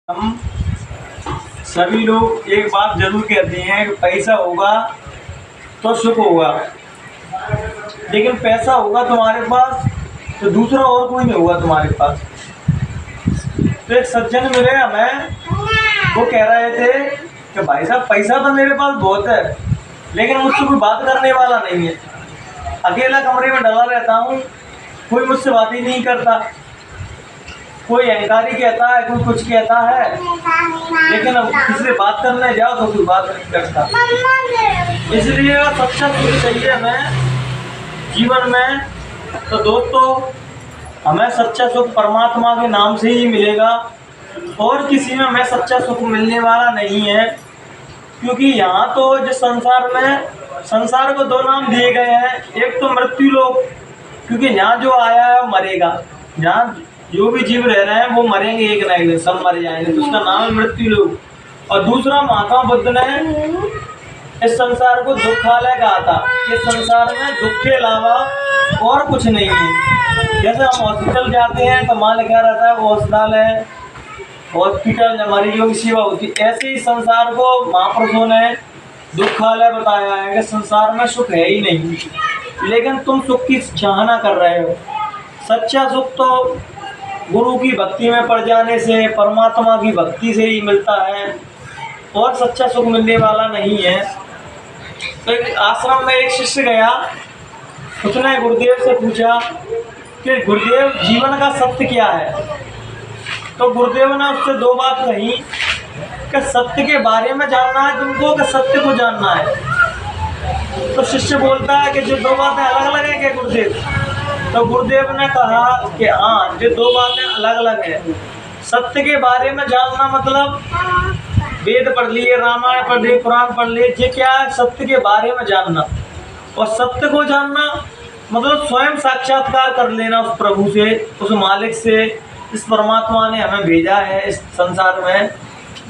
हम सभी लोग एक बात जरूर कहते हैं कि पैसा होगा तो सुख होगा, लेकिन पैसा होगा तुम्हारे पास तो दूसरा और कोई नहीं होगा तुम्हारे पास। तो एक सज्जन मिले हमें, वो कह रहे थे कि भाई साहब पैसा तो मेरे पास बहुत है, लेकिन मुझसे कोई बात करने वाला नहीं है। अकेला कमरे में डला रहता हूँ, कोई मुझसे बात ही नहीं करता। कोई अहंकारी कहता है, कोई कुछ कहता है, लेकिन अब किसी से बात करने जाओ तो कोई बात नहीं करता। इसलिए सच्चा सुख चाहिए हमें जीवन में। तो दोस्तों, हमें सच्चा सुख परमात्मा के नाम से ही मिलेगा और किसी में हमें सच्चा सुख मिलने वाला नहीं है। क्योंकि यहाँ तो जिस संसार में, संसार को दो नाम दिए गए हैं। एक तो मृत्यु लोक, क्योंकि यहाँ जो आया है वो मरेगा। यहाँ जो भी जीव रह रहे हैं वो मरेंगे, एक ना एक दिन सब मर जाएंगे, तो उसका नाम है मृत्यु लोक। और दूसरा, महात्मा बुद्ध ने इस संसार को दुखालय कहा था। इस संसार में दुख के अलावा और कुछ नहीं है। जैसे हम हॉस्पिटल जाते हैं तो वहाँ लिखा रहता है वो अस्पताल, हॉस्पिटल मरीजों की सेवा होती है। ऐसे ही संसार को महापुरुषों ने दुखालय बताया है कि संसार में सुख है ही नहीं, लेकिन तुम सुख की चाहना कर रहे हो। सच्चा सुख तो गुरु की भक्ति में पड़ जाने से, परमात्मा की भक्ति से ही मिलता है, और सच्चा सुख मिलने वाला नहीं है। तो एक आश्रम में एक शिष्य गया, उसने गुरुदेव से पूछा कि गुरुदेव जीवन का सत्य क्या है। तो गुरुदेव ने उससे दो बात कही कि सत्य के बारे में जानना है तुमको कि सत्य को जानना है। तो शिष्य बोलता है कि जो दो बातें अलग अलग है क्या गुरुदेव? तो गुरुदेव ने कहा कि हाँ, जो दो बातें अलग अलग है। सत्य के बारे में जानना मतलब वेद पढ़ लिए, रामायण पढ़ लिए, पुराण पढ़ लिए, ये क्या है? सत्य के बारे में जानना। और सत्य को जानना मतलब स्वयं साक्षात्कार कर लेना उस प्रभु से, उस मालिक से, इस परमात्मा ने हमें भेजा है इस संसार में।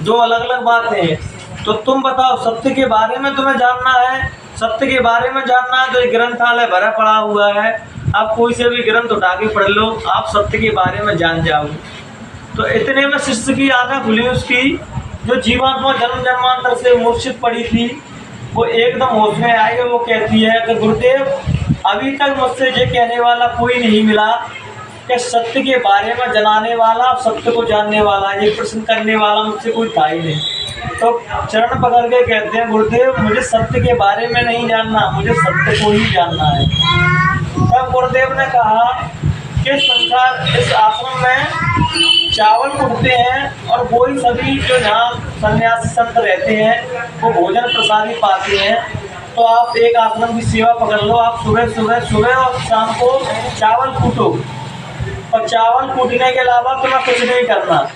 दो अलग अलग बातें हैं। तो तुम बताओ, सत्य के बारे में तुम्हें जानना है? सत्य के बारे में जानना है तो एक ग्रंथालय भरा पड़ा हुआ है, आप कोई से भी ग्रंथ उठा के पढ़ लो, आप सत्य के बारे में जान जाओगे। तो इतने में शिष्य की आंखें खुली। उसकी जो जीवात्मा जन्म जन्मांतर से मूर्छित पड़ी थी, वो एकदम होश में आई और वो कहती है कि गुरुदेव, अभी तक मुझसे ये कहने वाला कोई नहीं मिला कि सत्य के बारे में जनाने वाला, सत्य को जानने वाला, ये प्रश्न करने वाला मुझसे कोई था ही नहीं। तो चरण पकड़ के कहते हैं, गुरुदेव मुझे सत्य के बारे में नहीं जानना, मुझे सत्य को ही जानना है। तब गुरुदेव ने कहा कि संसार, इस आश्रम में चावल उगते हैं और वही सभी जो यहाँ सन्यासी संत रहते हैं वो भोजन प्रसादी पाते हैं। तो आप एक आश्रम की सेवा पकड़ लो, आप सुबह और शाम को चावल कूटो, और चावल कूटने के अलावा तुम्हें कुछ नहीं करना।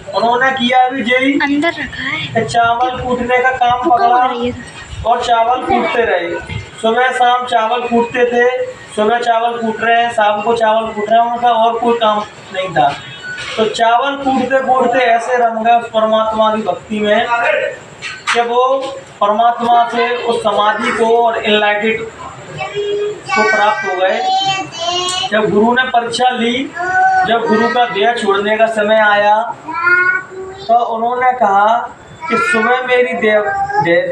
उन्होंने किया भी यही, अंदर रखा है, चावल कूटने का काम पकड़ा और चावल कूटते रहे। सुबह शाम चावल कूटते थे, सुबह चावल कूट रहे हैं, शाम को चावल कूट रहे हैं, उनका और कोई काम नहीं था। तो चावल कूटते कूटते ऐसे रम गए उस परमात्मा की भक्ति में कि वो परमात्मा से उस समाधि को और एनलाइटेड को प्राप्त हो गए। जब गुरु ने परीक्षा ली, जब गुरु का देह छोड़ने का समय आया, तो उन्होंने कहा कि सुबह मेरी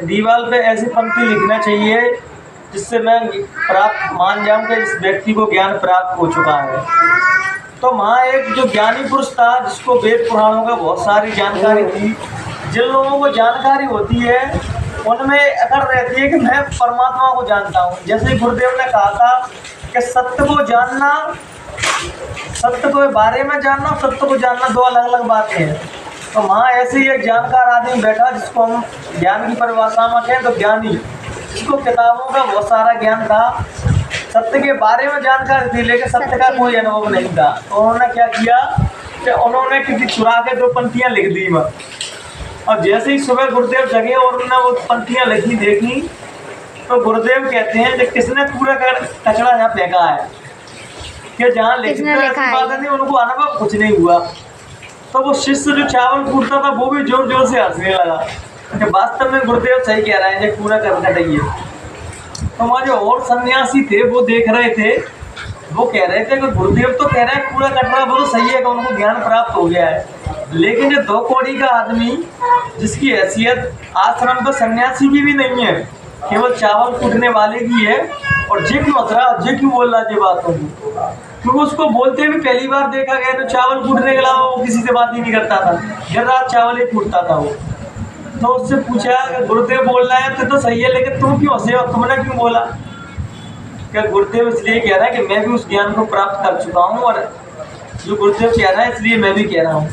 दीवार पे ऐसी पंक्ति लिखना चाहिए जिससे मैं प्राप्त मान जाऊं कि इस व्यक्ति को ज्ञान प्राप्त हो चुका है। तो वहाँ एक जो ज्ञानी पुरुष था, जिसको वेद पुराणों का बहुत सारी जानकारी थी, जिन लोगों को जानकारी होती है उनमें अकड़ रहती है कि मैं परमात्मा को जानता हूँ। जैसे गुरुदेव ने कहा था कि सत्य को जानना, सत्य को बारे में जानना, सत्य को जानना दो अलग अलग बातें हैं। तो वहाँ ऐसे ही एक जानकार आदमी बैठा, जिसको हम ज्ञान की परिभाषा में कहें तो ज्ञानी, जिसको किताबों का बहुत सारा ज्ञान था, सत्य के बारे में जानकारी थी, लेकिन सत्य का कोई अनुभव नहीं था। तो उन्होंने क्या किया कि उन्होंने किसी चुरा के दो पंक्तियाँ लिख दी वह। और जैसे ही सुबह गुरुदेव जगे और उन्होंने वो पंक्तियाँ लिखी देखी, तो गुरुदेव कहते हैं कि किसने पूरा कचरा यहाँ फेंका है, कि जहाँ लिखते नहीं उनको अनुभव कुछ नहीं हुआ। तो वो शिष्य जो चावल कूटता था वो भी जोर जोर से हंसने लगा कि वास्तव में गुरुदेव सही कह रहे हैं, ये पूरा करना चाहिए। तो वहाँ जो और सन्यासी थे वो देख रहे थे, वो कह रहे थे कि गुरुदेव तो कह रहे हैं पूरा कट रहा, वो तो सही है कि उनको ज्ञान प्राप्त हो गया है। लेकिन जो 2 कौड़ी का आदमी जिसकी हैसियत आश्रम का सन्यासी की भी नहीं है, केवल चावल कूटने वाले की है, और जे क्यों हंस रहा, जे क्यों बोल रहा है बातों को, क्योंकि उसको बोलते भी पहली बार देखा गया तो चावल कूटने के अलावा वो किसी से बात ही नहीं करता था, दिन रात चावल ही कूटता था वो। तो उससे पूछा कि गुरुदेव बोल रहा है तो सही है, लेकिन तुम क्यों हंसे और तुमने क्यों बोला? क्या गुरुदेव इसलिए कह रहा है कि मैं भी उस ज्ञान को प्राप्त कर चुका हूँ, और जो गुरुदेव कह रहा है इसलिए मैं भी कह रहा हूँ।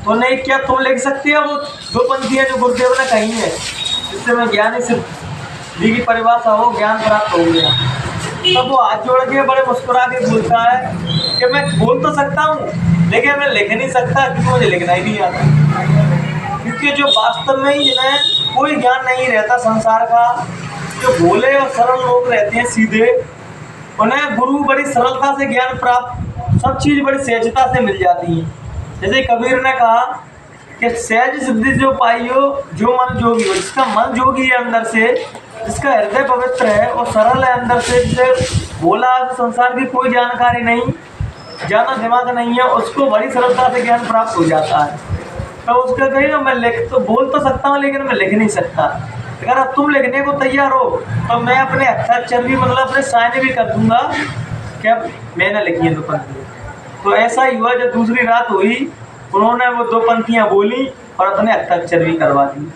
तो नहीं, क्या तुम लिख सकते हो वो 2 पंक्तियाँ जो गुरुदेव ने कही है, जिससे मैं ज्ञानी सिद्धि की परिभाषा हो, ज्ञान प्राप्त हो गया। तब वो हाथ जोड़ के बड़े मुस्कुरा के बोलता है कि मैं बोल तो सकता हूँ, लेकिन मैं लिख नहीं सकता, क्योंकि मुझे लिखना ही नहीं आता। क्योंकि जो वास्तव में ही जिन्हें कोई ज्ञान नहीं रहता संसार का, जो भोले और सरल लोग रहते हैं सीधे, उन्हें गुरु बड़ी सरलता से ज्ञान प्राप्त, सब चीज़ बड़ी सहजता से मिल जाती है। जैसे कबीर ने कहा कि सहज सिद्धि जो पाई हो, जो मन जोगी हो, जिसका मन जोगी है अंदर से, जिसका हृदय पवित्र है और सरल है अंदर से, जिसे बोला संसार की कोई जानकारी नहीं, जाना दिमाग नहीं है, उसको बड़ी सरलता से ज्ञान प्राप्त हो जाता है। तो उसका कही ना, मैं लिख तो बोल तो सकता हूँ, लेकिन मैं लिख नहीं सकता। अगर अब तुम लिखने को तैयार हो तो मैं अपने हस्ताक्षर भी, मतलब अपने साइन भी कर दूंगा क्या मैंने लिखी है 2 पंक्तियाँ। तो ऐसा ही हुआ, जब दूसरी रात हुई उन्होंने वो 2 पंक्तियाँ बोली और अपने हस्ताक्षर भी करवा दी।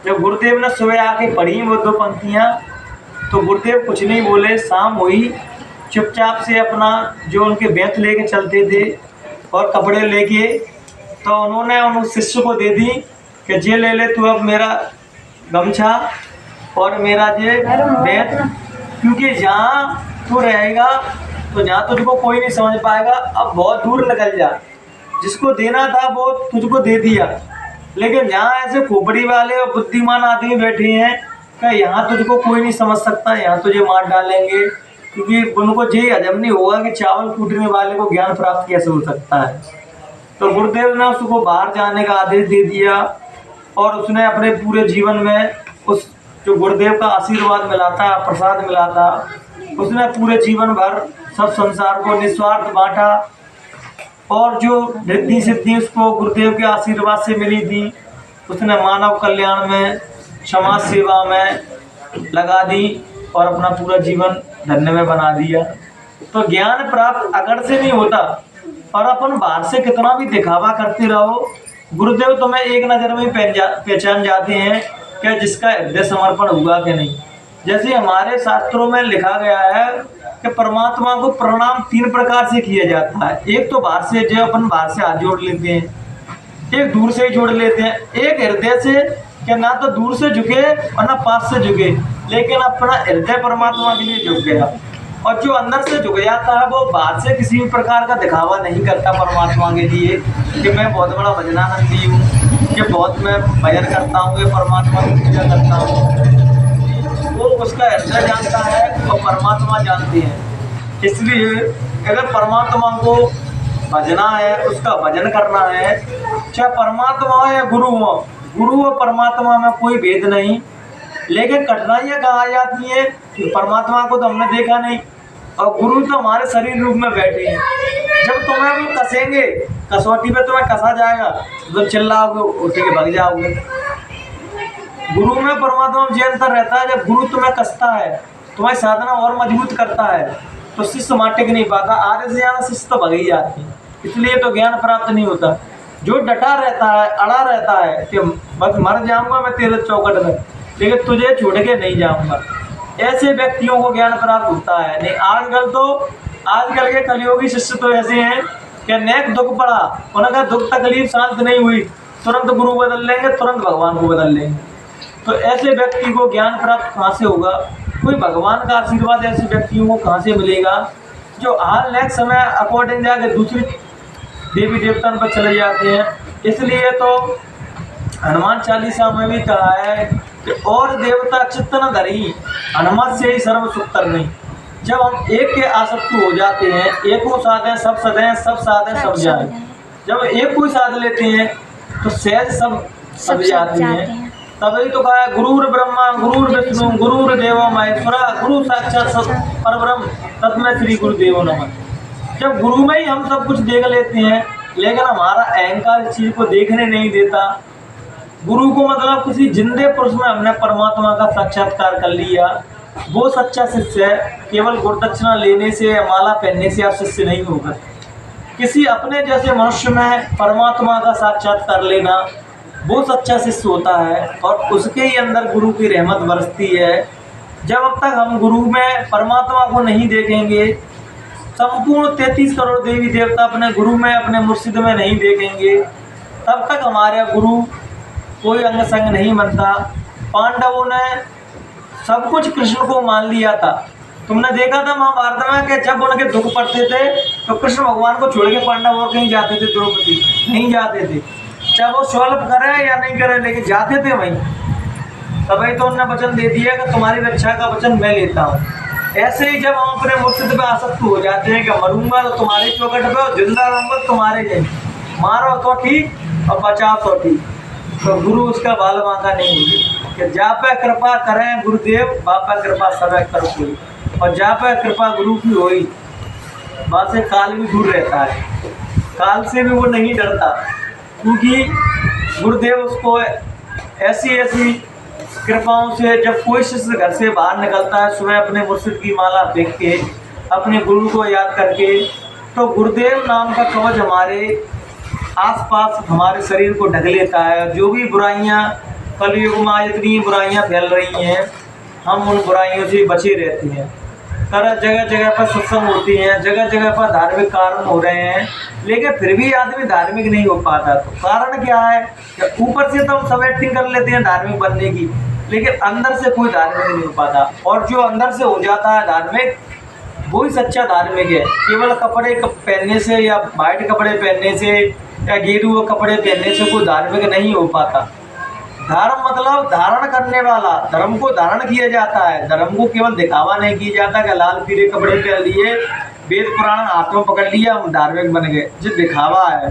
जब गुरुदेव ने सुबह आके पढ़ी वो 2 पंक्तियाँ, तो गुरुदेव कुछ नहीं बोले। शाम हुई, चुपचाप से अपना जो उनके बेंत लेके चलते थे और कपड़े लेके, तो उन्होंने उन शिष्य को दे दी कि जे ले ले तू अब मेरा गमछा और मेरा जे बेंत, क्योंकि जहाँ तू रहेगा तो जहाँ तुझको कोई नहीं समझ पाएगा, अब बहुत दूर निकल जा। जिसको देना था वो तुझको दे दिया, लेकिन जहाँ ऐसे खोपड़ी वाले और बुद्धिमान आदमी बैठे हैं कि यहाँ तुझको कोई नहीं समझ सकता, यहाँ तुझे मार डालेंगे, क्योंकि उनको ये हजम नहीं होगा कि चावल कूटने वाले को ज्ञान प्राप्त कैसे हो सकता है। तो गुरुदेव ने उसको बाहर जाने का आदेश दे दिया, और उसने अपने पूरे जीवन में उस जो गुरुदेव का आशीर्वाद मिला था, प्रसाद मिला था, उसने पूरे जीवन भर सब संसार को निस्वार्थ बांटा, और जो रिद्धि सिद्धि उसको गुरुदेव के आशीर्वाद से मिली थी, उसने मानव कल्याण में, समाज सेवा में लगा दी और अपना पूरा जीवन धन्य में बना दिया। तो ज्ञान प्राप्त अगर से नहीं होता, और अपन बाहर से कितना भी दिखावा करते रहो, गुरुदेव तुम्हें एक नज़र में पहचान जाते हैं कि जिसका हृदय समर्पण हुआ कि नहीं। जैसे हमारे शास्त्रों में लिखा गया है कि परमात्मा को प्रणाम 3 प्रकार से किया जाता है। एक तो बाहर से, जो अपन बाहर से हाथ जोड़ लेते हैं, एक दूर से ही जोड़ लेते हैं, एक हृदय से कि ना तो दूर से झुके और ना पास से झुके, लेकिन अपना हृदय परमात्मा के लिए झुक गया। और जो अंदर से झुक जाता है वो बाहर से किसी भी प्रकार का दिखावा नहीं करता परमात्मा के लिए कि मैं बहुत बड़ा भजनानंदी हूँ, कि बहुत मैं भजन करता हूँ, ये परमात्मा की पूजा करता हूँ। वो उसका हृदय जानता है और परमात्मा जानते हैं। इसलिए अगर परमात्मा को भजना है, उसका भजन करना है, चाहे परमात्मा हो या गुरु हो, गुरु और परमात्मा में कोई भेद नहीं। लेकिन कठिनाइयाँ कहाँ आ जाती हैं कि परमात्मा को तो हमने देखा नहीं, और गुरु तो हमारे शरीर रूप में बैठे हैं। जब तुम्हें वो कसेंगे, कसौटी पे तुम्हें कसा जाएगा तो चिल्लाओगे, उठ के भाग जाओगे। गुरु में परमात्मा में ये अंतर रहता है, जब गुरु तुम्हें कसता है, तुम्हारी साधना और मजबूत करता है, तो शिष्य माटिक नहीं पाता, आगे से ज्यादा शिष्य तो भग ही जाती है। इसलिए तो ज्ञान प्राप्त नहीं होता। जो डटा रहता है, अड़ा रहता है कि बस मर जाऊंगा मैं तेरे चौकट में, लेकिन तुझे छोड़ के नहीं जाऊंगा, ऐसे व्यक्तियों को ज्ञान प्राप्त होता है। नहीं आजकल के कलियोगी शिष्य तो ऐसे हैं कि नेक दुख पड़ा, उनका दुख तकलीफ शांत नहीं हुई, तुरंत गुरु बदल लेंगे, तुरंत भगवान को बदल लेंगे। तो ऐसे व्यक्ति को ज्ञान प्राप्त कहाँ से होगा? कोई भगवान का आशीर्वाद ऐसे व्यक्तियों को कहाँ से मिलेगा जो हाल नेक्स्ट समय अकॉर्डिंग जाके दूसरी देवी देवताओं पर चले जाते हैं। इसलिए तो हनुमान चालीसा में भी कहा है कि और देवता चित्त न धरी, हनुमत से ही सर्व सुख करनी। जब हम एक के आसक्त हो जाते हैं, एक को साधें सब सदें, सब साधें सब जाए, जब एक को साध लेते हैं तो सहज सब जाते हैं। तभी तो कहा है गुरुर ब्रह्मा गुरुर विष्णु गुरुर देव महेश्वरा गुरु साक्षात परब्रह्म तस्मै श्री गुरुदेव नमः। जब गुरु में ही हम सब कुछ देख लेते हैं लेकिन हमारा अहंकार इस चीज को देखने नहीं देता। गुरु को मतलब किसी जिंदे पुरुष में हमने परमात्मा का साक्षात्कार कर लिया, वो सच्चा शिष्य है। केवल गुरुदक्षिणा लेने से या माला पहनने से आप शिष्य नहीं होगा। किसी अपने जैसे मनुष्य में परमात्मा का साक्षात्कार लेना, वो सच्चा शिष्य होता है और उसके ही अंदर गुरु की रहमत बरसती है। जब अब तक हम गुरु में परमात्मा को नहीं देखेंगे, संपूर्ण 33 करोड़ देवी देवता अपने गुरु में, अपने मुर्शिद में नहीं देखेंगे, तब तक हमारे गुरु कोई अंग संग नहीं बनता। पांडवों ने सब कुछ कृष्ण को मान लिया था। तुमने देखा था महाभारत में कि जब उनके दुख पड़ते थे तो कृष्ण भगवान को छोड़ के पांडव और कहीं जाते थे, द्रौपदी नहीं जाते थे, चाहे वो स्वल्प करे या नहीं करे, लेकिन जाते थे वहीं। तभी तो उन्होंने वचन दे दिया कि तुम्हारी रक्षा का वचन मैं लेता हूँ। ऐसे ही जब हम अपने मुर्शिद पे आसक्त हो जाते हैं कि मरूंगा तो तुम्हारी चौकट पे और जिंदा रहूंगा तुम्हारे लिए, मारो तो ठीक और बचाओ तो ठीक, तो गुरु उसका बाल बांका नहीं होगी कि जा पे कृपा करें गुरुदेव, बापा कृपा सब करो कोई, और जा पे कृपा गुरु की होई, वहाँ से काल भी दूर रहता है, काल से भी वो नहीं डरता, क्योंकि गुरुदेव उसको ऐसी ऐसी कृपाओं से, जब कोई शिष्य घर से बाहर निकलता है सुबह अपने मुर्शिद की माला फेंक के, अपने गुरु को याद करके, तो गुरुदेव नाम का कवच हमारे आसपास हमारे शरीर को ढक लेता है। जो भी बुराइयां कलयुग में इतनी बुराइयां फैल रही हैं, हम उन बुराइयों से बचे रहते हैं। तरह जगह जगह पर सत्संग होती हैं, जगह जगह पर धार्मिक कारण हो रहे हैं, लेकिन फिर भी आदमी धार्मिक नहीं हो पाता। तो कारण क्या है? ऊपर से तो हम सब एक्टिंग कर लेते हैं धार्मिक बनने की, लेकिन अंदर से कोई धार्मिक नहीं हो पाता। और जो अंदर से हो जाता है धार्मिक, वही सच्चा धार्मिक है। केवल कपड़े पहनने से या वाइट कपड़े पहनने से या गेरुआ कपड़े पहनने से कोई धार्मिक नहीं हो पाता। धर्म मतलब धारण करने वाला, धर्म को धारण किया जाता है, धर्म को केवल दिखावा नहीं किया जाता कि लाल पीले कपड़े पहन लिए, वेद पुराण हाथों पकड़ लिया, हम धार्मिक बन गए। जो दिखावा है,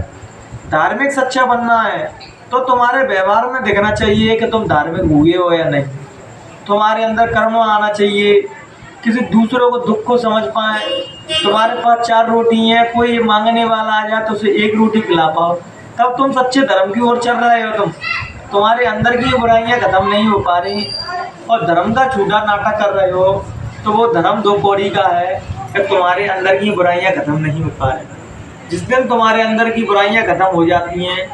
धार्मिक सच्चा बनना है तो तुम्हारे व्यवहार में दिखना चाहिए कि तुम धार्मिक हुए हो या नहीं। तुम्हारे अंदर कर्म आना चाहिए, किसी दूसरों को दुख को समझ पाए। तुम्हारे पास 4 रोटी है, कोई मांगने वाला आ जाए तो उसे 1 रोटी खिला पाओ, तब तुम सच्चे धर्म की ओर चल रहे हो। तुम्हारे अंदर की बुराइयां खत्म नहीं हो पा रही और धर्म का झूठा नाटक कर रहे हो, तो वो धर्म 2 कौड़ी का है कि तुम्हारे अंदर की बुराइयां खत्म नहीं हो पा रही। जिस दिन तुम्हारे अंदर की बुराइयां खत्म हो जाती हैं,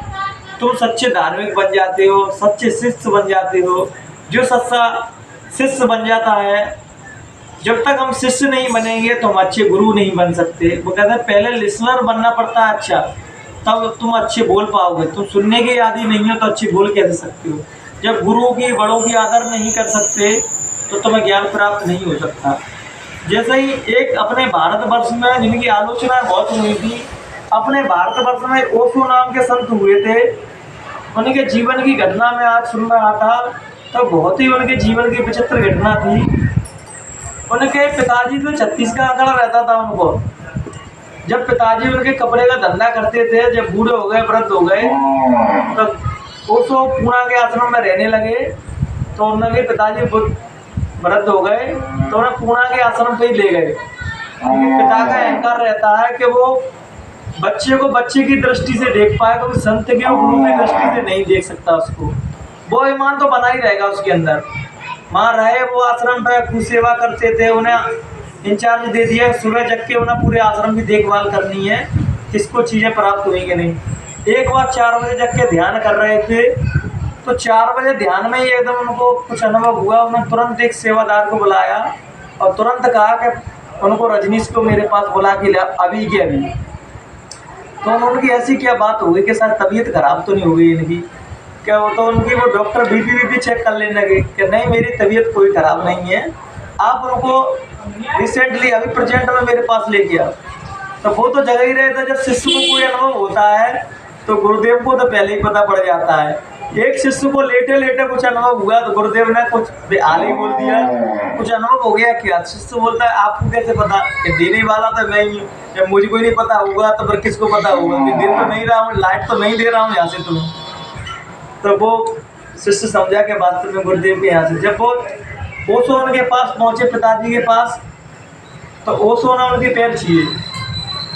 तुम सच्चे धार्मिक बन जाते हो, सच्चे शिष्य बन जाते हो। जो सच्चा शिष्य बन जाता है, जब तक हम शिष्य नहीं बनेंगे तो हम अच्छे गुरु नहीं बन सकते। वो कहते हैं पहले लिसनर बनना पड़ता है अच्छा, तब तुम अच्छे बोल पाओगे। तुम सुनने के आदी नहीं हो तो अच्छे बोल कैसे सकते हो? जब गुरु की बड़ों की आदर नहीं कर सकते तो तुम्हें ज्ञान प्राप्त नहीं हो सकता। जैसे ही एक अपने भारतवर्ष में जिनकी आलोचना बहुत हुई थी, अपने भारतवर्ष में ओशो नाम के संत हुए थे। उनके जीवन की घटना में आज सुन रहा था, तो बहुत ही उनके जीवन की विचित्र घटना थी। उनके पिताजी तो 36 का आंकड़ा रहता था उनको। जब पिताजी उनके कपड़े का धंधा करते थे, जब बूढ़े हो गए, वृद्ध हो गए, तब ओशो पुणे के आश्रम में रहने लगे। तो उनके पिताजी वृद्ध हो गए तो उन्हें पुणे के आश्रम पे ही ले गए। पिता का अहंकार रहता है कि वो बच्चे को बच्चे की दृष्टि से देख पाए, क्योंकि संत की और गुरु की दृष्टि से नहीं देख सकता उसको। वो ईमान तो बना ही रहेगा उसके अंदर। वहाँ रहे, वो आश्रम पे खूब सेवा करते थे, उन्हें इंचार्ज दे दिया, सुबह जग के उन्हें पूरे आश्रम की देखभाल करनी है, किसको चीज़ें प्राप्त हुई कि नहीं। एक बार 4 बजे जग के ध्यान कर रहे थे, तो 4 बजे ध्यान में ही एकदम उनको कुछ अनुभव हुआ। उन्होंने तुरंत एक सेवादार को बुलाया और तुरंत कहा कि उनको रजनीश को मेरे पास बुला के लिया अभी के अभी। तो उनकी ऐसी क्या बात हो गई कि शायद तबीयत खराब तो नहीं हो गई इनकी, क्या वो तो उनकी वो डॉक्टर बीपी चेक कर लेने लगे कि नहीं मेरी तबीयत कोई ख़राब नहीं है, आप उनको रिसेंटली अभी प्रेजेंट में मेरे पास लेके आओ। तो वो तो जगह ही रहता है। जब शिष्य को कोई अनुभव होता है तो गुरुदेव को तो पहले ही पता पड़ जाता है। एक शिष्य को लेटे लेटे कुछ अनुभव हुआ तो गुरुदेव ने कुछ बेहाल ही बोल दिया, कुछ अनुभव हो गया क्या? शिष्य बोलता है आपको कैसे पता? कि देने वाला तो मैं ही हूँ, जब मुझे कोई नहीं पता होगा तो फिर किसको पता होगा? कि दे तो नहीं रहा हूँ, लाइट तो नहीं दे रहा हूँ यहाँ से तुम्हें। तो वो शिष्य समझा के वास्तव में गुरुदेव के यहाँ से। जब वो ओशो उनके पास पहुँचे, पिताजी के पास, तो ओशो ने उनके पैर छुए।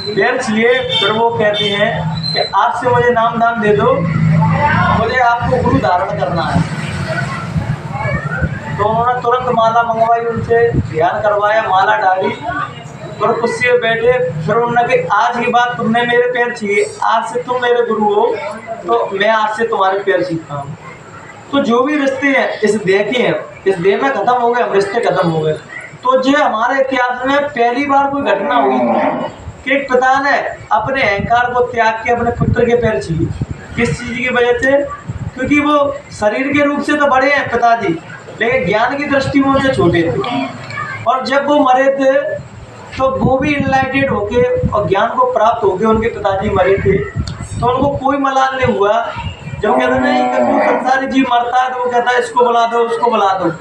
फिर वो कहते हैं कि आज से मुझे नाम दान दे दो, मुझे आपको गुरु धारण करना है। तो उन्होंने तुरंत माला मंगवाई, उनसे ध्यान करवाया, माला डाली और कुर्सी पे बैठे। फिर उन्होंने कहा आज की बात तुमने मेरे पैर छुए, आज से तुम मेरे गुरु हो, तो मैं आज से तुम्हारे पैर छूता हूँ। तो जो भी रिश्ते हैं इस देह के हैं, इस देह में खत्म हो गए, हम रिश्ते खत्म हो गए। तो जो हमारे इतिहास में पहली बार कोई घटना हुई कि एक पिता ने अपने अहंकार को त्याग के अपने पुत्र के पैर छुए। किस चीज़ की वजह से? क्योंकि वो शरीर के रूप से तो बड़े हैं पिताजी, लेकिन ज्ञान की दृष्टि में उनसे छोटे थे। और जब वो मरे थे तो वो भी इनलाइटेड होके और ज्ञान को प्राप्त होके उनके पिताजी मरे थे, तो उनको कोई मलाल नहीं हुआ। जब कहते नहीं कि संसारी जीव मरता है तो वो कहता है इसको बुला दो, उसको बुला दो।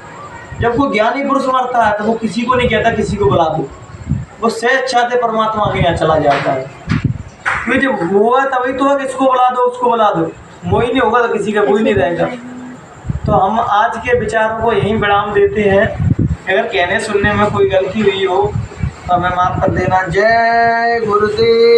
जब कोई ज्ञानी पुरुष मरता है तो वो किसी को नहीं कहता किसी को बुला दो, वो स्वेच्छा परमात्मा के यहाँ चला जाता है। क्योंकि जब हुआ तभी तो है कि इसको बुला दो, उसको बुला दो। मोही नहीं होगा तो किसी का कोई नहीं रहेगा। तो हम आज के विचारों को यहीं विराम देते हैं। अगर कहने सुनने में कोई गलती हुई हो तो हमें माफ़ कर देना। जय गुरुदेव।